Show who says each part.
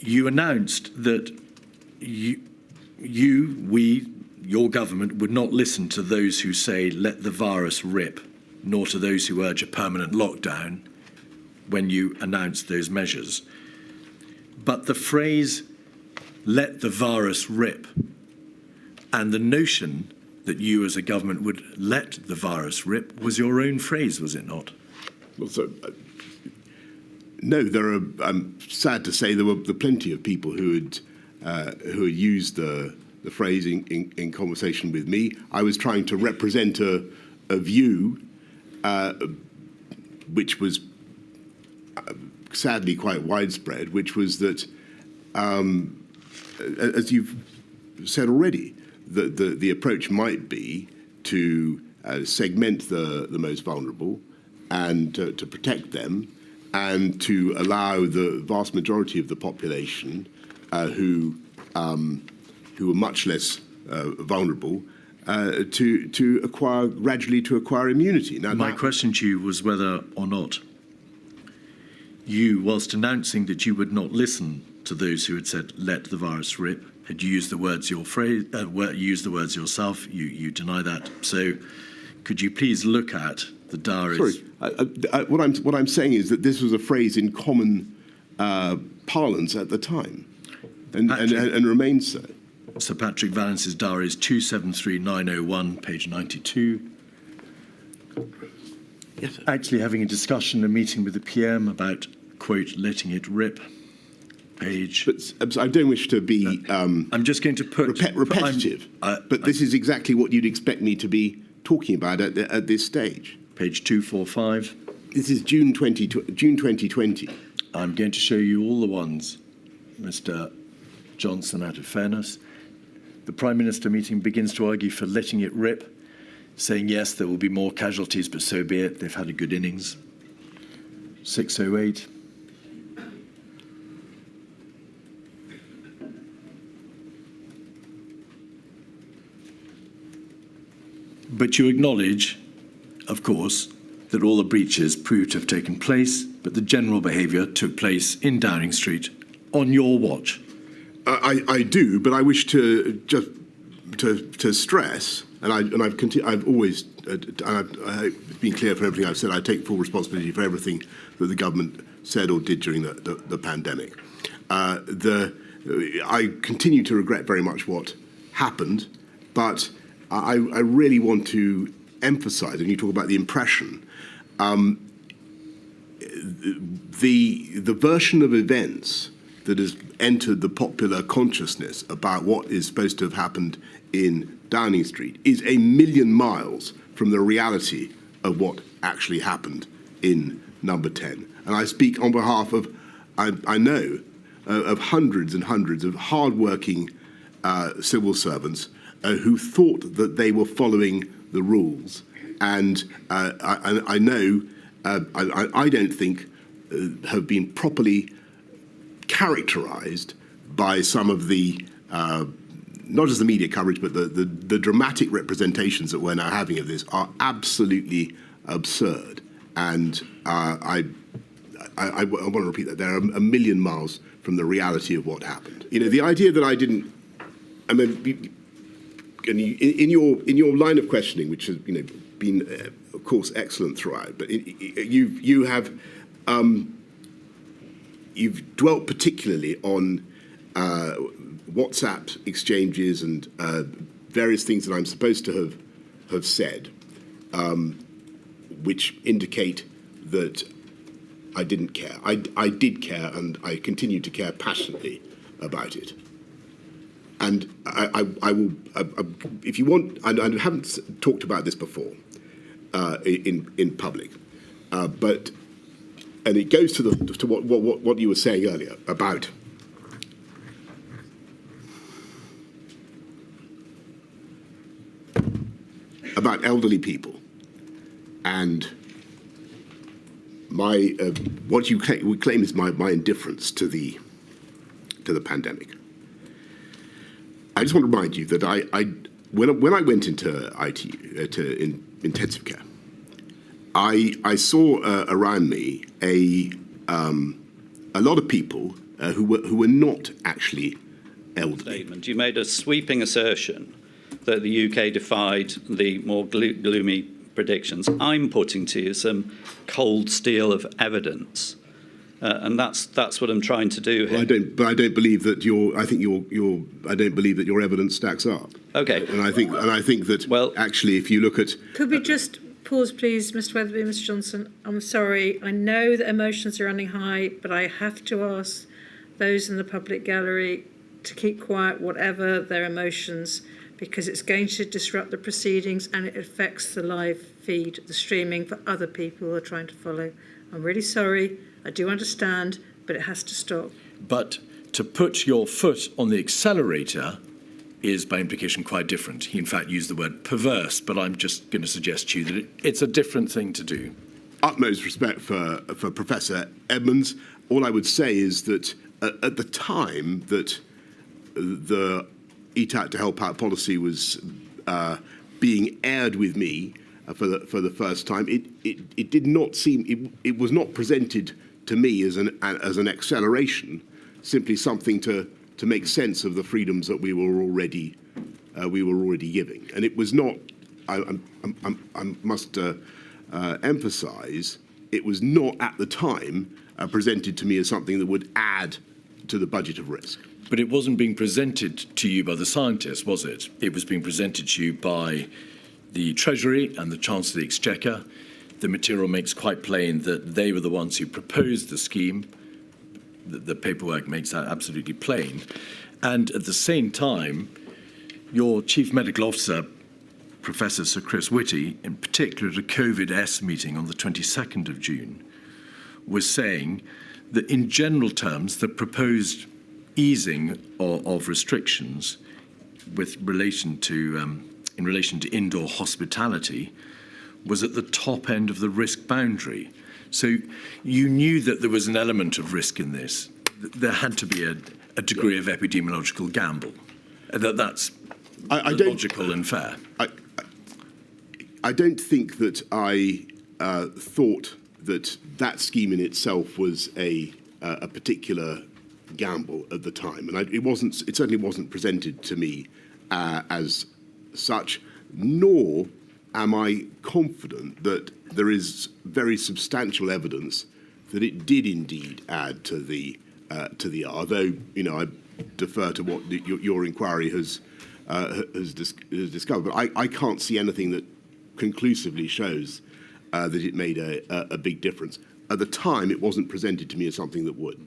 Speaker 1: you announced that your government would not listen to those who say, let the virus rip, nor to those who urge a permanent lockdown when you announced those measures. But the phrase, let the virus rip, and the notion that you as a government would let the virus rip was your own phrase, was it not?
Speaker 2: Well, so, no, I'm sad to say there were plenty of people who had used the phrase in conversation with me. I was trying to represent a view which was sadly quite widespread, which was that, as you've said already, the approach might be to segment the most vulnerable and to protect them, and to allow the vast majority of the population who are much less vulnerable to gradually acquire immunity. Now,
Speaker 1: my question to you was whether or not you, whilst announcing that you would not listen to those who had said "let the virus rip," had used the words used the words yourself. You deny that. So, could you please look at the diaries?
Speaker 2: Sorry, what I'm saying is that this was a phrase in common parlance at the time, and remains so.
Speaker 1: Sir Patrick Vallance's diary is 273901, page 92.
Speaker 2: Yes, sir.
Speaker 1: Actually having a discussion, a meeting with the PM about, quote, letting it rip, page...
Speaker 2: But I don't wish to be
Speaker 1: I'm just going to put...
Speaker 2: repetitive, but this is exactly what you'd expect me to be talking about at this stage.
Speaker 1: Page 245.
Speaker 2: This is June 2020.
Speaker 1: I'm going to show you all the ones, Mr. Johnson, out of fairness. The Prime Minister meeting begins to argue for letting it rip, saying, yes, there will be more casualties, but so be it. They've had a good innings. 608. But you acknowledge, of course, that all the breaches proved to have taken place, but the general behaviour took place in Downing Street on your watch.
Speaker 2: I do, but I wish to just to stress, and I've always I've been clear for everything I've said. I take full responsibility for everything that the government said or did during the pandemic. I continue to regret very much what happened, but I really want to emphasise, and you talk about the impression, the version of events that has entered the popular consciousness about what is supposed to have happened in Downing Street is a million miles from the reality of what actually happened in Number 10. And I speak on behalf of, I know, of hundreds and hundreds of hard-working civil servants who thought that they were following the rules. And I know, I don't think have been properly characterised by some of the, not just the media coverage, but the dramatic representations that we're now having of this are absolutely absurd. And I want to repeat that. They're a million miles from the reality of what happened. You know, the idea that I didn't, I mean, in your line of questioning, which has been, of course, excellent throughout, but you've dwelt particularly on WhatsApp exchanges and various things that I'm supposed to have said, which indicate that I didn't care. I did care, and I continue to care passionately about it. And I will, if you want, I haven't talked about this before in public, but. And it goes to what you were saying earlier about elderly people and my what you claim is my indifference to the pandemic. I just want to remind you that when I went into intensive care, I saw around me a lot of people who were not actually elderly.
Speaker 3: Statement. You made a sweeping assertion that the UK defied the more gloomy predictions. I'm putting to you some cold steel of evidence, and that's what I'm trying to do here.
Speaker 2: Well, I don't believe that I don't believe that your evidence stacks up.
Speaker 3: Okay.
Speaker 2: And I think that, well, actually, if you look at,
Speaker 4: could we just pause, please, Mr. Weatherby, Mr. Johnson? I'm sorry. I know that emotions are running high, but I have to ask those in the public gallery to keep quiet, whatever their emotions, because it's going to disrupt the proceedings and it affects the live feed, the streaming for other people who are trying to follow. I'm really sorry. I do understand, but it has to stop.
Speaker 1: But to put your foot on the accelerator is, by implication, quite different. He, in fact, used the word perverse, but I'm just going to suggest to you that it's a different thing to do.
Speaker 2: Utmost respect for Professor Edmonds. All I would say is that at the time that the Eat Out to Help Out policy was being aired with me for the first time, it did not seem, it was not presented to me as an acceleration, simply something to make sense of the freedoms that we were already giving. And it was not, I must emphasise, it was not at the time presented to me as something that would add to the budget of risk.
Speaker 1: But it wasn't being presented to you by the scientists, was it? It was being presented to you by the Treasury and the Chancellor of the Exchequer. The material makes quite plain that they were the ones who proposed the scheme. The paperwork makes that absolutely plain. And at the same time, your Chief Medical Officer, Professor Sir Chris Whitty, in particular at a COVID-S meeting on the 22nd of June, was saying that in general terms, the proposed easing of restrictions with relation to in relation to indoor hospitality was at the top end of the risk boundary. So you knew that there was an element of risk in this. There had to be a degree of epidemiological gamble. That's logical and fair.
Speaker 2: I don't think that I thought that scheme in itself was a particular gamble at the time, and it certainly wasn't presented to me as such, nor am I confident that there is very substantial evidence that it did indeed add to the although I defer to what your inquiry has discovered, but I can't see anything that conclusively shows that it made a big difference. At the time, it wasn't presented to me as something that would.